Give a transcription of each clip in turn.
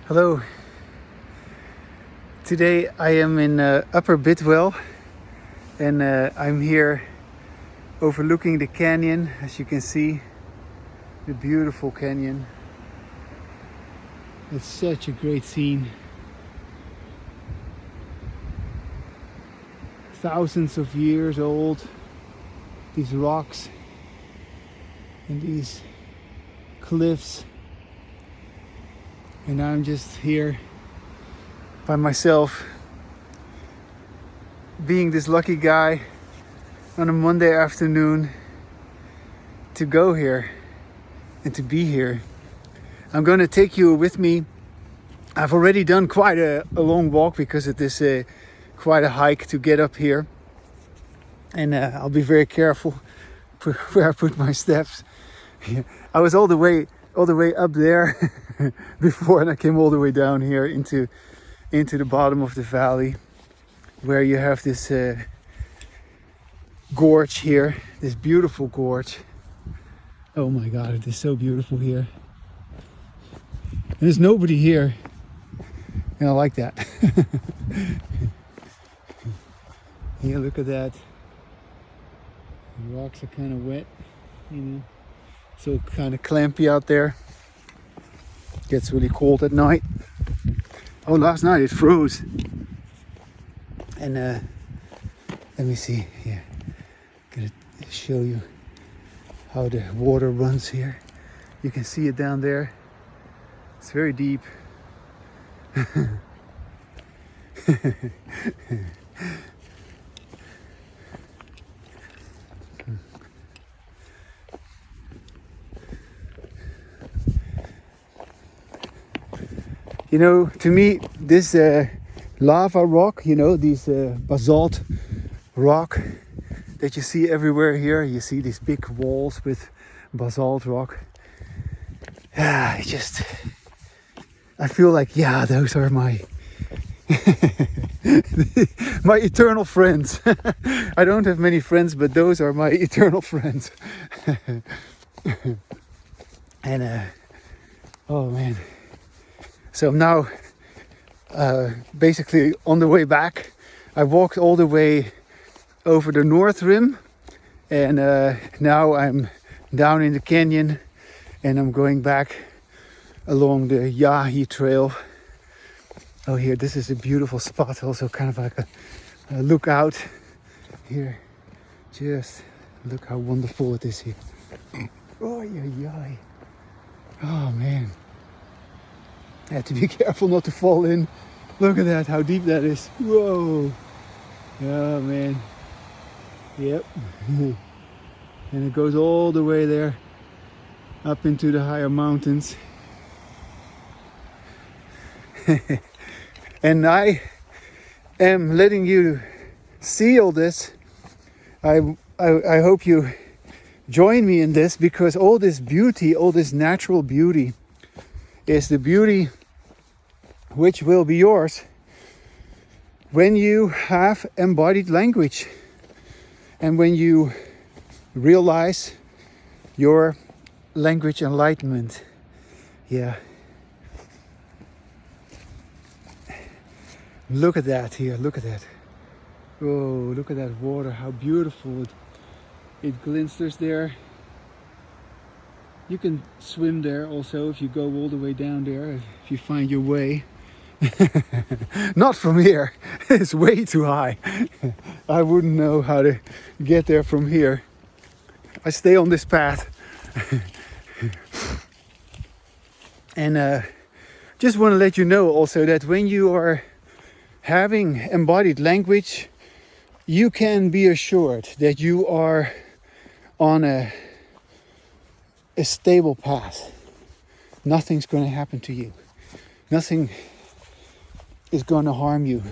Hello. Today I am in Upper Bidwell and I'm here overlooking the canyon. As you can see, the beautiful canyon. It's such a great scene. Thousands of years old, these rocks and these cliffs. And I'm just here by myself, being this lucky guy on a Monday afternoon to go here and to be here. I'm going to take you with me. I've already done quite a long walk because it is quite a hike to get up here. And I'll be very careful where I put my steps. I was all the way up there before, and I came all the way down here into the bottom of the valley, where you have this gorge here, this beautiful gorge. Oh my God, it is so beautiful here. There's nobody here, and I like that. Here, look at that. The rocks are kind of wet, you know. So kind of clampy out there. Gets really cold at night. Oh, last night it froze. And let me see here. Gonna show you how the water runs here. You can see it down there. It's very deep. You know, to me, this lava rock, you know, these basalt rock that you see everywhere here. You see these big walls with basalt rock. I feel like, yeah, those are my my eternal friends. I don't have many friends, but those are my eternal friends. And oh man. So I'm now basically on the way back. I walked all the way over the north rim, and now I'm down in the canyon, and I'm going back along the Yahi Trail. Oh, here, this is a beautiful spot, also kind of like a lookout here. Just look how wonderful it is here. Oh, yeah. Oh, man. I have to be careful not to fall in. Look at that, how deep that is. Whoa. Oh, man. Yep. And it goes all the way there, up into the higher mountains. And I am letting you see all this. I hope you join me in this, because all this beauty, all this natural beauty, is the beauty which will be yours when you have embodied language and when you realize your language enlightenment. Yeah. Look at that here, look at that. Oh, look at that water, how beautiful it glinsters there. You can swim there also if you go all the way down there, if you find your way. Not from here, it's way too high. I wouldn't know how to get there from here. I stay on this path. And just want to let you know also that when you are having embodied language, you can be assured that you are on a stable path. Nothing's going to happen to you. Nothing is going to harm you.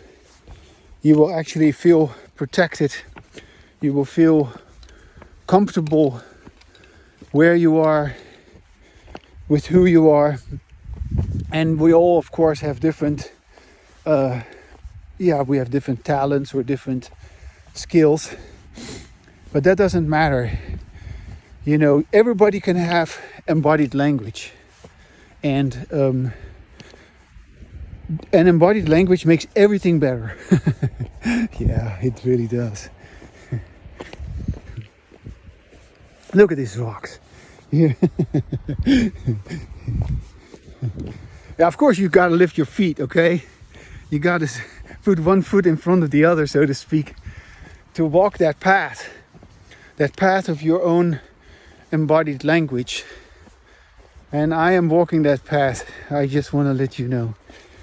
You will actually feel protected. You will feel comfortable where you are, with who you are. And we all, of course, have different we have different talents or different skills, but that doesn't matter. You know, everybody can have embodied language, and And embodied language makes everything better. Yeah, it really does. Look at these rocks. Yeah. Yeah, of course you've got to lift your feet, okay? You got to put one foot in front of the other, so to speak, to walk that path of your own embodied language. And I am walking that path. I just want to let you know.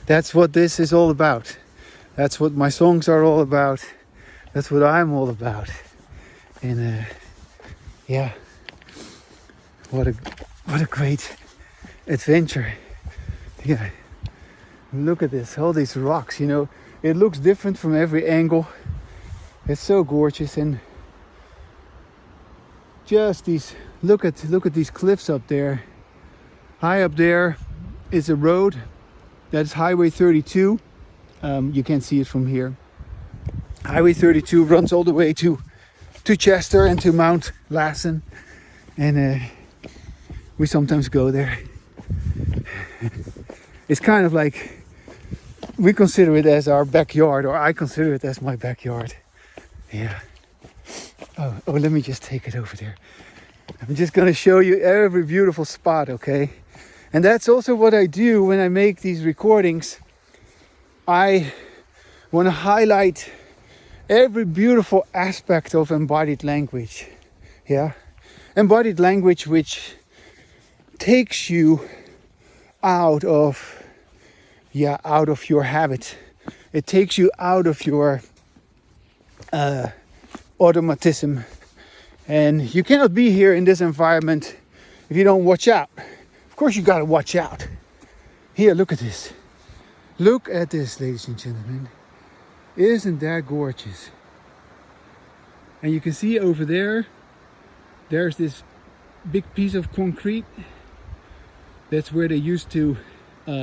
That's what this is all about. That's what my songs are all about. That's what I'm all about. And yeah, what a great adventure. Yeah, look at this, all these rocks, you know. It looks different from every angle. It's so gorgeous. And just these, look at these cliffs up there. High up there is a road. That's Highway 32. You can't see it from here. Highway 32 runs all the way to Chester and to Mount Lassen. And we sometimes go there. It's kind of like, we consider it as our backyard, or I consider it as my backyard. Yeah. Oh, let me just take it over there. I'm just going to show you every beautiful spot, okay? And that's also what I do when I make these recordings. I want to highlight every beautiful aspect of embodied language. Yeah? Embodied language which takes you out of your habit. It takes you out of your automatism. And you cannot be here in this environment if you don't watch out. Of course you gotta watch out. Here, look at this. Look at this, ladies and gentlemen. Isn't that gorgeous? And you can see over there, there's this big piece of concrete. That's where they used to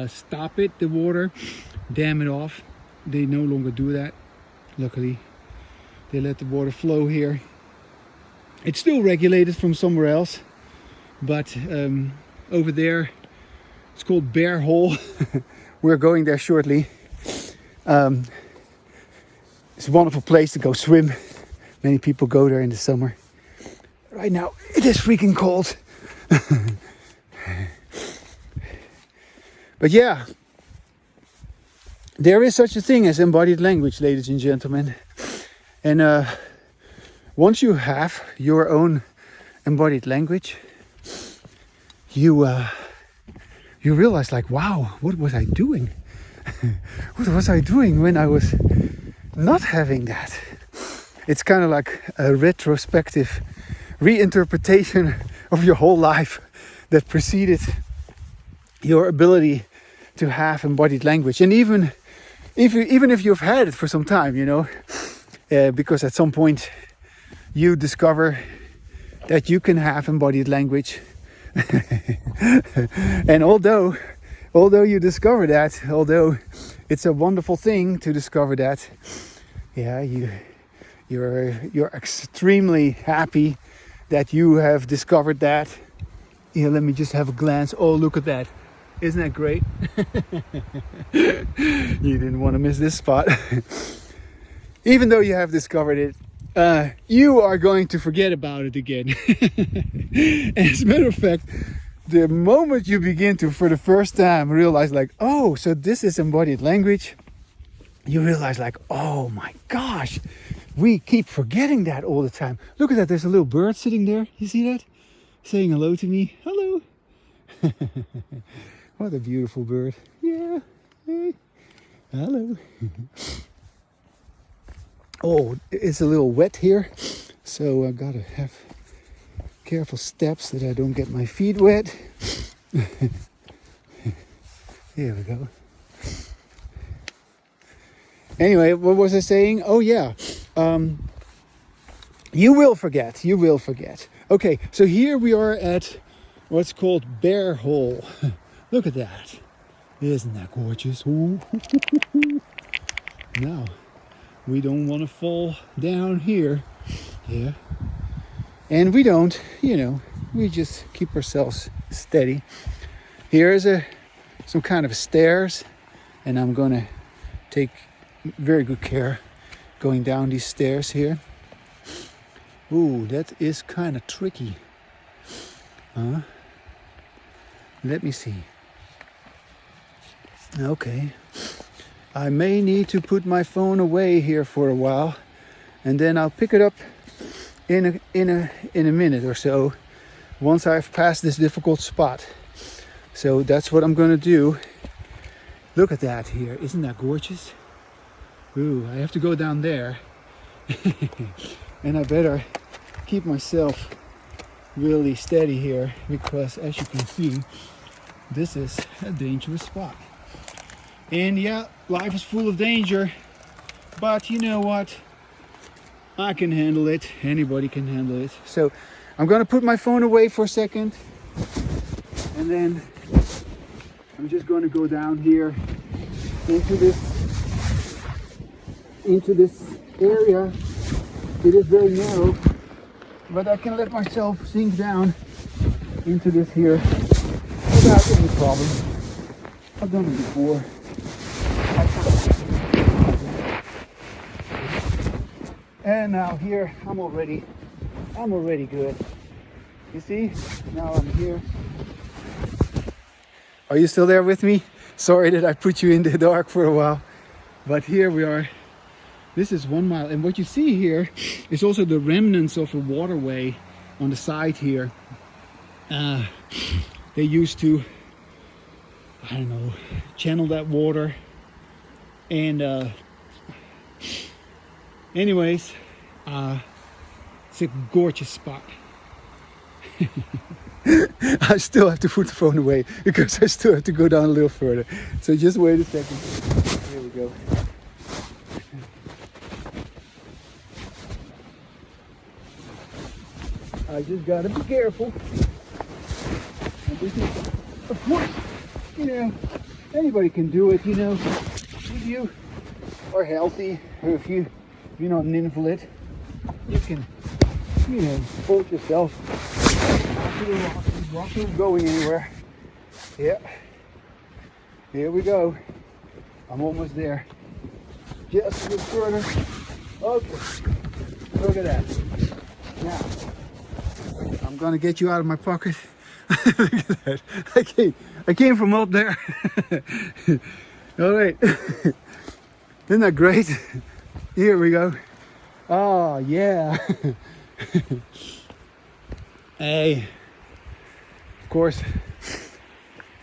stop it, the water, dam it off. They no longer do that, luckily. They let the water flow here. It's still regulated from somewhere else, but over there, it's called Bear Hole. We're going there shortly. It's a wonderful place to go swim. Many people go there in the summer. Right now, it is freaking cold. But yeah, there is such a thing as embodied language, ladies and gentlemen. And once you have your own embodied language, you realize, like, wow, what was I doing? What was I doing when I was not having that? It's kind of like a retrospective reinterpretation of your whole life that preceded your ability to have embodied language. And even if you've had it for some time, you know, because at some point you discover that you can have embodied language. And although you discover that, although it's a wonderful thing to discover that, yeah, you're extremely happy that you have discovered that. Yeah, let me just have a glance. Oh, look at that. Isn't that great? You didn't want to miss this spot. Even though you have discovered it, you are going to forget about it again. As a matter of fact, the moment you begin to, for the first time, realize, like, oh, so this is embodied language, you realize, like, oh my gosh, we keep forgetting that all the time. Look at that, there's a little bird sitting there. You see that? Saying hello to me. Hello. What a beautiful bird. Yeah. Hey. Hello. Oh, it's a little wet here, so I gotta have careful steps that I don't get my feet wet. Here we go. Anyway, what was I saying? Oh yeah, you will forget. Okay, so here we are at what's called Bear Hole. Look at that. Isn't that gorgeous? Ooh. Now, we don't want to fall down here. Yeah. And we don't, you know, we just keep ourselves steady. Here is some kind of stairs and I'm gonna take very good care going down these stairs here. Ooh, that is kind of tricky. Let me see. Okay, I may need to put my phone away here for a while, and then I'll pick it up in a minute or so once I've passed this difficult spot. So that's what I'm gonna do. Look at that here, isn't that gorgeous? Ooh, I have to go down there. And I better keep myself really steady here, because as you can see, this is a dangerous spot. And yeah, life is full of danger, but you know what? I can handle it. Anybody can handle it. So I'm gonna put my phone away for a second, and then I'm just gonna go down here into this area. It is very narrow, but I can let myself sink down into this here without any problem. I've done it before. And now here, I'm already good. You see, now I'm here. Are you still there with me? Sorry that I put you in the dark for a while, but here we are. This is 1 mile, and what you see here is also the remnants of a waterway on the side here. They used to, I don't know, channel that water. And anyways, it's a gorgeous spot. I still have to put the phone away because I still have to go down a little further. So just wait a second. Here we go. I just gotta be careful. And this is, of course, you know, anybody can do it, you know. If you are healthy, or if you're not an invalid, you can, you know, hold yourself onto the rock. The rock isn't going anywhere. Yeah. Here we go. I'm almost there. Just a bit further. Okay. Look at that. Now, I'm gonna get you out of my pocket. Look at that. I came from up there. All right. Isn't that great? Here we go. Oh, yeah. Hey. Of course,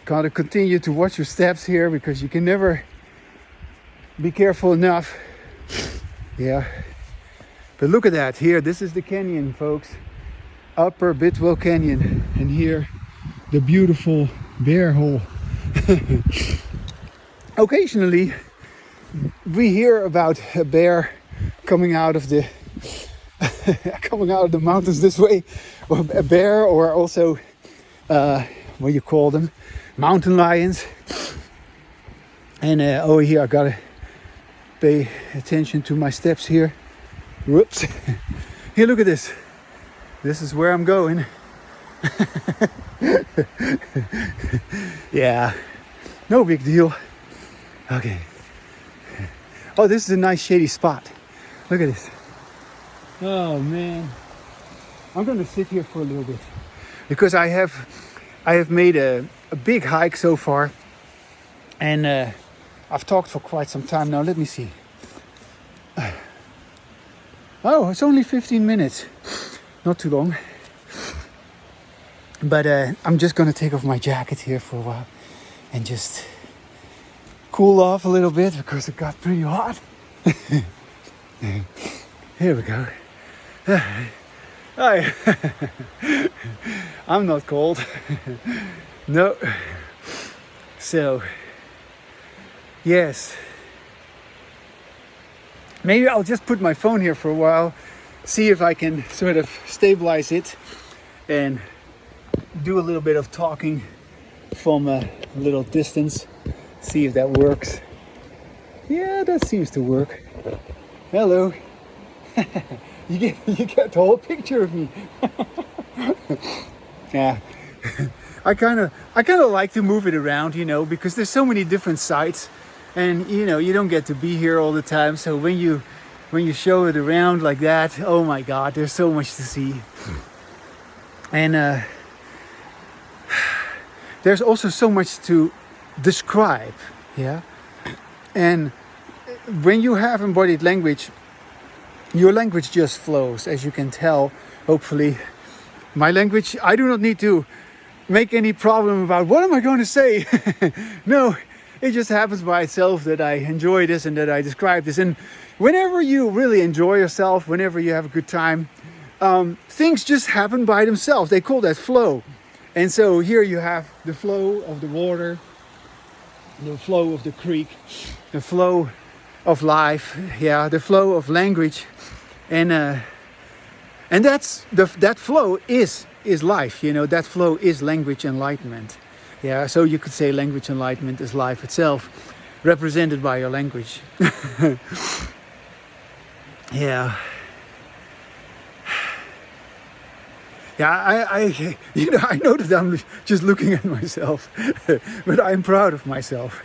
gotta continue to watch your steps here because you can never be careful enough. Yeah. But look at that here. This is the canyon, folks. Upper Bidwell Canyon. And here, the beautiful bear hole. Occasionally, we hear about a bear coming out of the mountains this way, or a bear, or also what you call them, mountain lions. And over here, I gotta pay attention to my steps here. Whoops! Here, look at this. This is where I'm going. Yeah, no big deal. Okay. Oh, this is a nice shady spot. Look at this. Oh man. I'm gonna sit here for a little bit because I have made a big hike so far, and I've talked for quite some time now. Let me see. Oh, it's only 15 minutes. Not too long. But I'm just gonna take off my jacket here for a while and just cool off a little bit because it got pretty hot. Here we go. Hi. I'm not cold. No. So, yes. Maybe I'll just put my phone here for a while, see if I can sort of stabilize it and do a little bit of talking from a little distance. See if that works. Yeah, that seems to work. Hello. You get the whole picture of me. Yeah. I kind of like to move it around, you know, because there's so many different sites, And you don't get to be here all the time. So when you show it around like that, oh my God, there's so much to see. And there's also so much to describe. Yeah. And when you have embodied language, your language just flows, as you can tell. Hopefully, my language, I do not need to make any problem about what am I going to say. No, it just happens by itself that I enjoy this and that I describe this. And whenever you really enjoy yourself, whenever you have a good time, things just happen by themselves. They call that flow. And so here you have the flow of the water, the flow of the creek, the flow of life, the flow of language, and that flow is life. That flow is language enlightenment. So you could say language enlightenment is life itself, represented by your language. I know that I'm just looking at myself, but I'm proud of myself.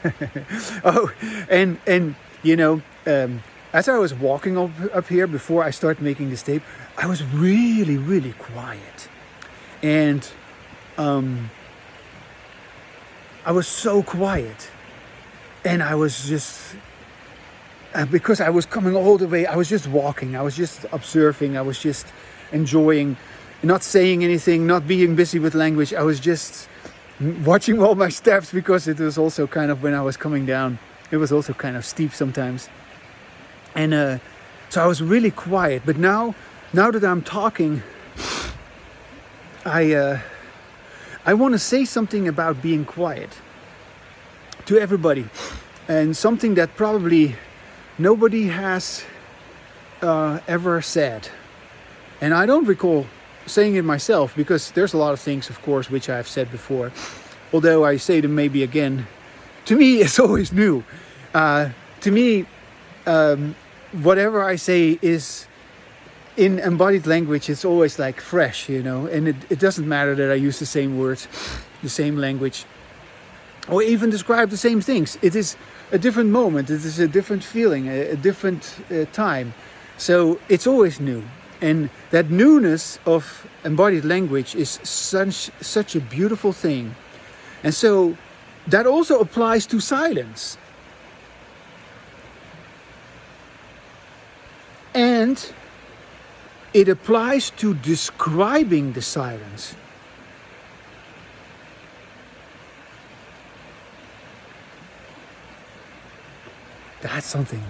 As I was walking up here before I started making this tape, I was really, really quiet. And I was so quiet. And I was just, because I was coming all the way, I was just walking, I was just observing, I was just enjoying, not saying anything, not being busy with language. I was just watching all my steps, because it was also kind of, when I was coming down, it was also kind of steep sometimes. And so I was really quiet. But now that I'm talking, I want to say something about being quiet to everybody, and something that probably nobody has ever said. And I don't recall saying it myself, because there's a lot of things, of course, which I've said before, although I say them maybe again. To me, it's always new. To me, whatever I say is in embodied language, it's always like fresh, and it doesn't matter that I use the same words, the same language, or even describe the same things. It is a different moment, it is a different feeling, a different time. So it's always new. And that newness of embodied language is such a beautiful thing. And so that also applies to silence. And it applies to describing the silence. That's something.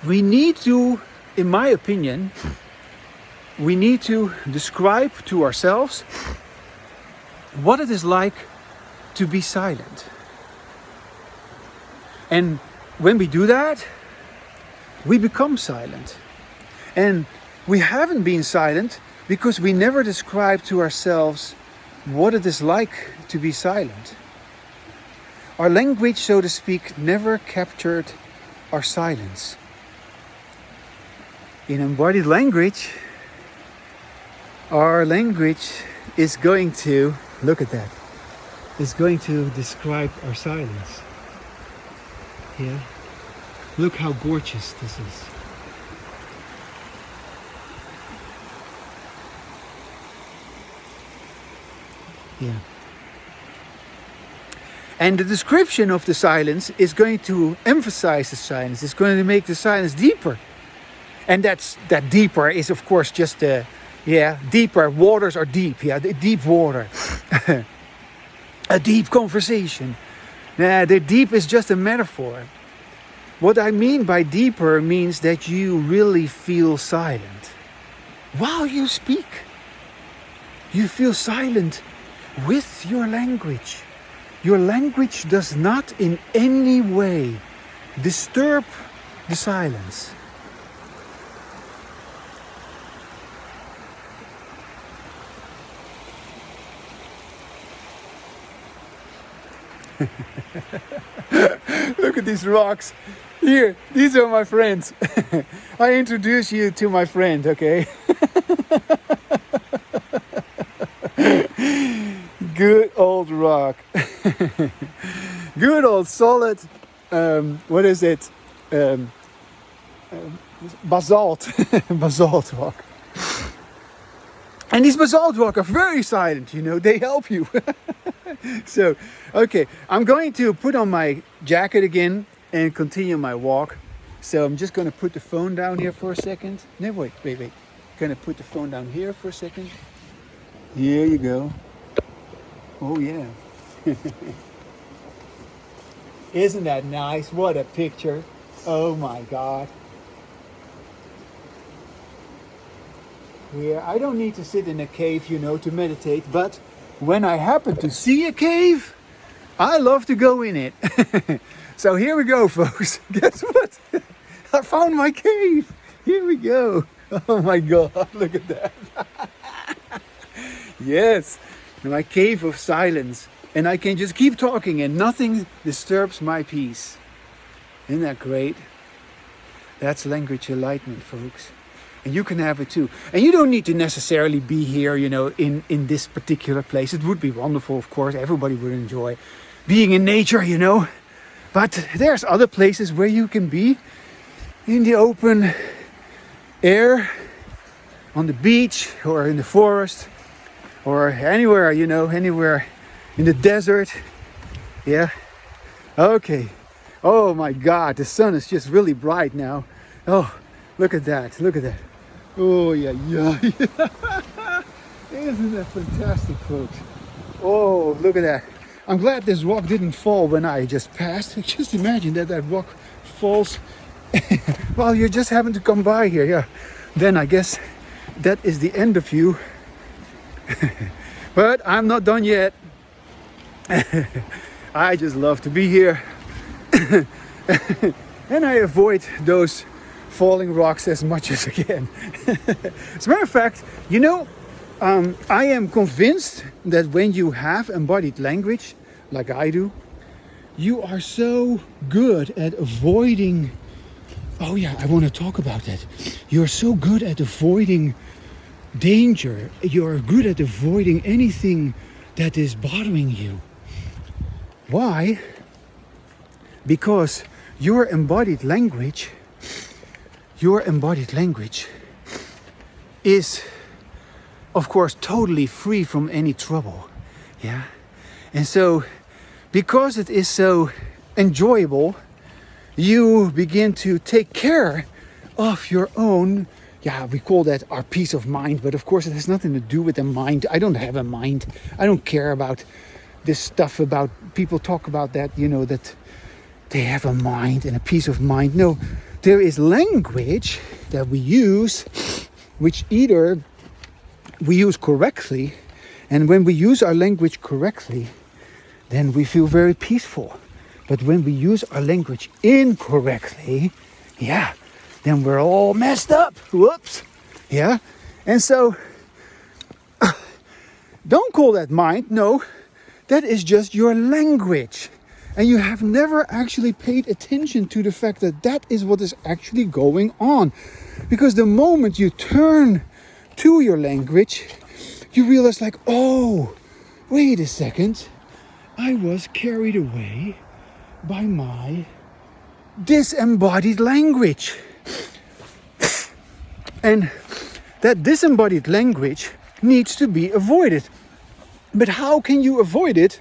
We need to, in my opinion, we need to describe to ourselves what it is like to be silent. And when we do that, we become silent. And we haven't been silent because we never describe to ourselves what it is like to be silent. Our language, so to speak, never captured our silence. In embodied language, our language is going to, look at that, is going to describe our silence. Yeah? Look how gorgeous this is. Yeah. And the description of the silence is going to emphasize the silence. It's going to make the silence deeper. And that deeper is, of course, just deeper. Waters are deep. Yeah, the deep water. A deep conversation. The deep is just a metaphor. What I mean by deeper means that you really feel silent while you speak. You feel silent with your language. Your language does not in any way disturb the silence. Look at these rocks. Here, these are my friends. I introduce you to my friend, okay? Good old rock. Good old solid, what is it? Basalt, basalt rock. And these basalt rock are very silent, you know, they help you. So, okay, I'm going to put on my jacket again and continue my walk. So I'm just going to put the phone down here for a second. No, wait. Going to put the phone down here for a second. Here you go. Oh yeah. Isn't that nice? What a picture. Oh my God. Yeah, I don't need to sit in a cave, you know, to meditate, but when I happen to see a cave, I love to go in it. So here we go, folks. Guess what? I found my cave. Here we go. Oh my God, look at that. Yes, my cave of silence. And I can just keep talking and nothing disturbs my peace. Isn't that great? That's language enlightenment, folks. And you can have it too. And you don't need to necessarily be here, you know, in this particular place. It would be wonderful, of course. Everybody would enjoy being in nature, you know. But there's other places where you can be in the open air, on the beach or in the forest or anywhere, you know, anywhere in the desert. Yeah. Okay. Oh my God, the sun is just really bright now. Oh, look at that. Look at that. Oh, yeah. Isn't that fantastic, folks? Oh, look at that. I'm glad this rock didn't fall when I just passed. Just imagine that rock falls while you're just having to come by here. Yeah. Then I guess that is the end of you. But I'm not done yet. I just love to be here. And I avoid those falling rocks as much as I can. As a matter of fact, you know, I am convinced that when you have embodied language, like I do, you are so good at avoiding... Oh yeah, I want to talk about that. You're so good at avoiding danger. You're good at avoiding anything that is bothering you. Why? Because your embodied language is, of course, totally free from any trouble. Yeah. And so, because it is so enjoyable, you begin to take care of your own, we call that our peace of mind, but of course it has nothing to do with the mind. I don't have a mind. I don't care about this stuff about people talk about that, you know, that they have a mind and a peace of mind. No, there is language that we use, which either we use correctly, and when we use our language correctly, then we feel very peaceful. But when we use our language incorrectly, then we're all messed up. Whoops. Yeah. And so, don't call that mind. No, that is just your language. And you have never actually paid attention to the fact that that is what is actually going on. Because the moment you turn to your language, you realize like, oh, wait a second. I was carried away by my disembodied language. And that disembodied language needs to be avoided. But how can you avoid it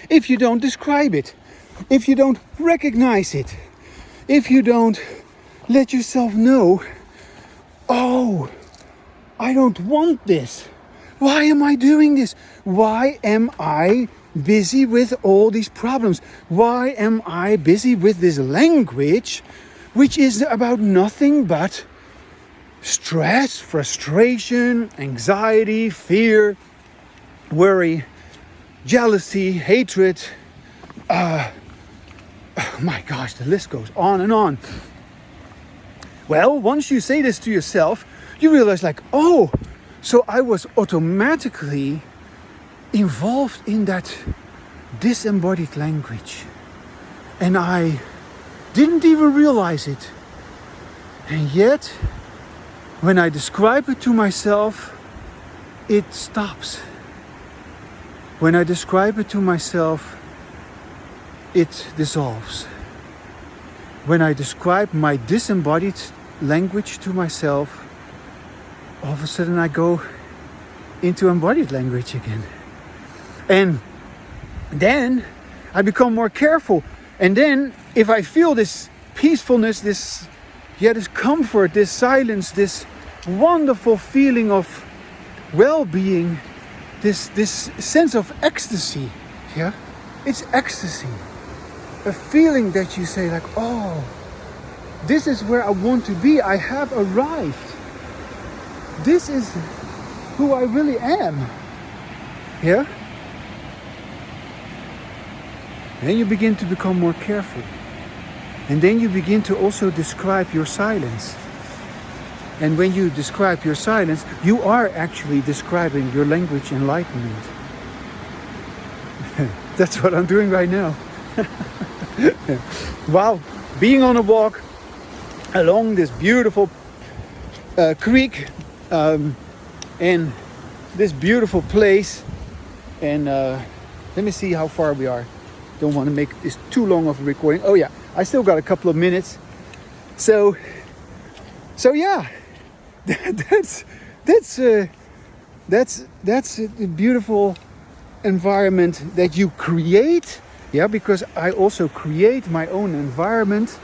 if you don't describe it? If you don't recognize it? If you don't let yourself know, oh, I don't want this. Why am I doing this? Why am I busy with all these problems? Why am I busy with this language, which is about nothing but stress, frustration, anxiety, fear, worry, jealousy, hatred. Oh my gosh, the list goes on and on. Well, once you say this to yourself, you realize like, oh, so I was automatically involved in that disembodied language. And I didn't even realize it. And yet, when I describe it to myself, it stops. When I describe it to myself, it dissolves. When I describe my disembodied language to myself, all of a sudden I go into embodied language again. And then I become more careful. And then if I feel this peacefulness, this comfort, this silence, this wonderful feeling of well-being, this sense of ecstasy, yeah? It's ecstasy. A feeling that you say like, oh, this is where I want to be. I have arrived. This is who I really am. Yeah? Then you begin to become more careful. And then you begin to also describe your silence. And when you describe your silence, you are actually describing your language enlightenment. That's what I'm doing right now. While being on a walk along this beautiful creek and this beautiful place. And let me see how far we are. Don't want to make this too long of a recording. Oh yeah, I still got a couple of minutes. So yeah, that's a beautiful environment that you create. Yeah, because I also create my own environment.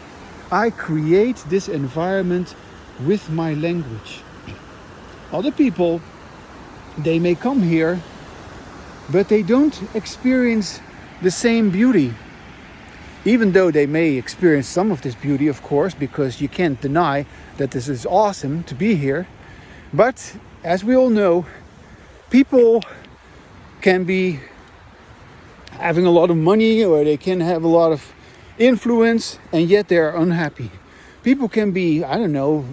I create this environment with my language. Other people, they may come here, but they don't experience the same beauty. Even though they may experience some of this beauty, of course, because you can't deny that this is awesome to be here. But as we all know, people can be having a lot of money, or they can have a lot of influence, and yet they're unhappy. People can be, I don't know,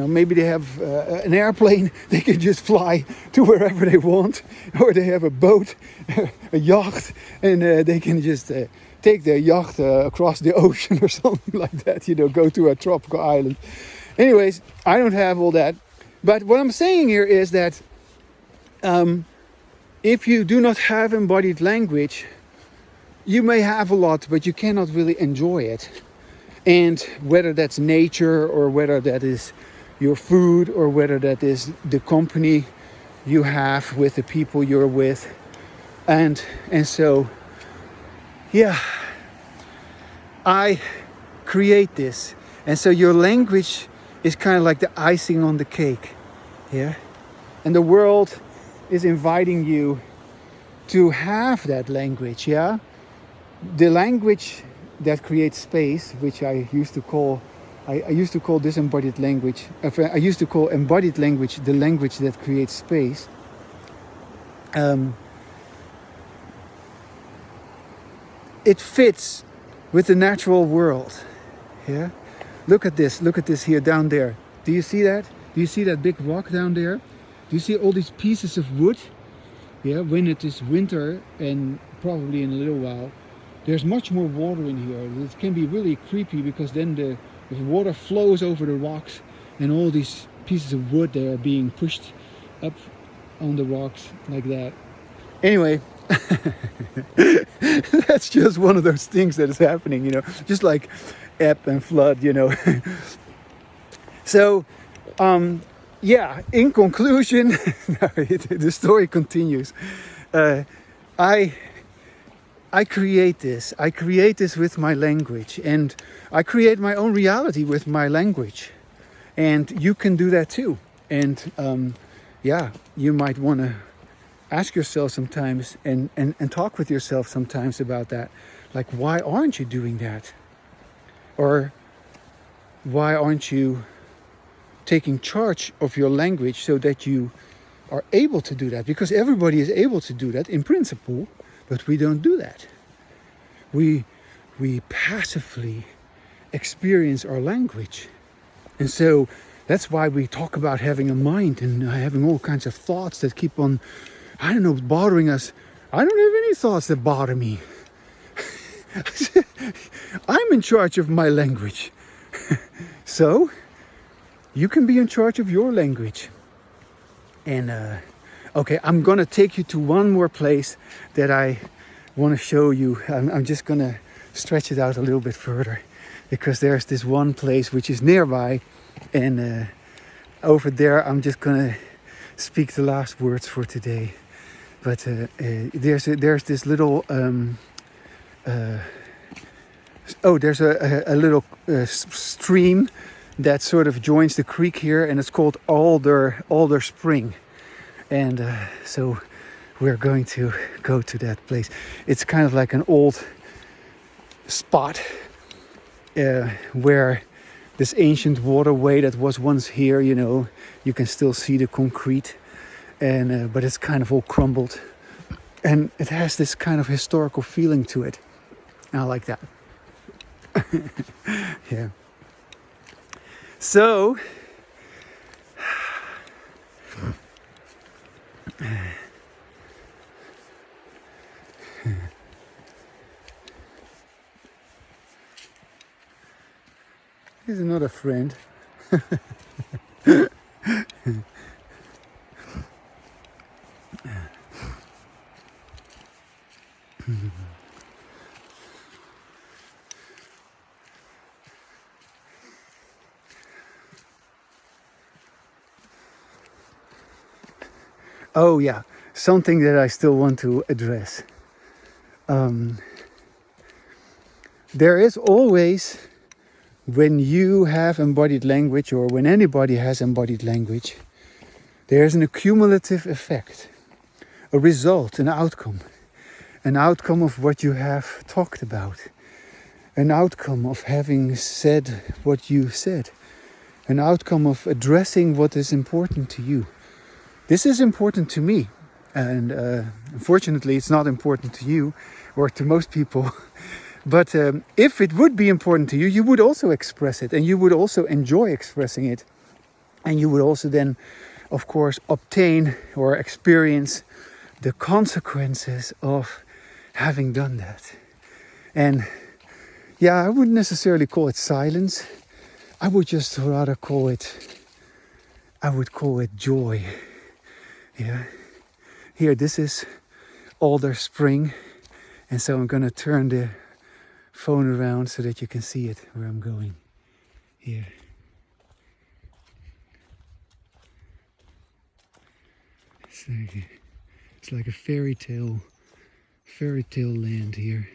maybe they have an airplane, they can just fly to wherever they want, or they have a boat, a yacht, and they can just take their yacht across the ocean or something like that, go to a tropical island. Anyways, I don't have all that. But what I'm saying here is that if you do not have embodied language, you may have a lot, but you cannot really enjoy it. And whether that's nature, or whether that is your food, or whether that is the company you have with the people you're with. And so, yeah, I create this. And so your language is kind of like the icing on the cake. Yeah. And the world is inviting you to have that language. Yeah. The language that creates space, which I used to call disembodied language. I used to call embodied language the language that creates space. It fits with the natural world. Yeah. Look at this here down there. Do you see that? Do you see that big rock down there? Do you see all these pieces of wood? Yeah. When it is winter, and probably in a little while, there's much more water in here. It can be really creepy, because then the water flows over the rocks, and all these pieces of wood, they are being pushed up on the rocks like that. Anyway, that's just one of those things that is happening, just like ebb and flood, So, yeah, in conclusion, the story continues. I create this. I create this with my language, and I create my own reality with my language. And you can do that too. And yeah, you might want to ask yourself sometimes and talk with yourself sometimes about that. Like, why aren't you doing that? Or why aren't you taking charge of your language so that you are able to do that? Because everybody is able to do that in principle. But we don't do that. We passively experience our language. And so that's why we talk about having a mind and having all kinds of thoughts that keep on, bothering us. I don't have any thoughts that bother me. I'm in charge of my language. So you can be in charge of your language. And okay, I'm gonna take you to one more place that I want to show you. I'm just gonna stretch it out a little bit further, because there's this one place which is nearby, and over there I'm just gonna speak the last words for today. But there's this little there's a little stream that sort of joins the creek here, and it's called Alder Spring, and so we're going to go to that place. It's kind of like an old spot where this ancient waterway that was once here, you know, you can still see the concrete, and but it's kind of all crumbled, and it has this kind of historical feeling to it. I like that. Yeah. So here's another friend. Oh yeah, something that I still want to address. There is always, when you have embodied language, or when anybody has embodied language, there's an accumulative effect, a result, an outcome of what you have talked about, an outcome of having said what you said, an outcome of addressing what is important to you. This is important to me, and unfortunately it's not important to you or to most people. But if it would be important to you, you would also express it, and you would also enjoy expressing it, and you would also then, of course, obtain or experience the consequences of having done that. And yeah, I wouldn't necessarily call it silence. I would just rather call it joy. Yeah. Here, this is Alder Spring, and so I'm gonna turn the phone around so that you can see it where I'm going. Here. It's like a fairy tale land here.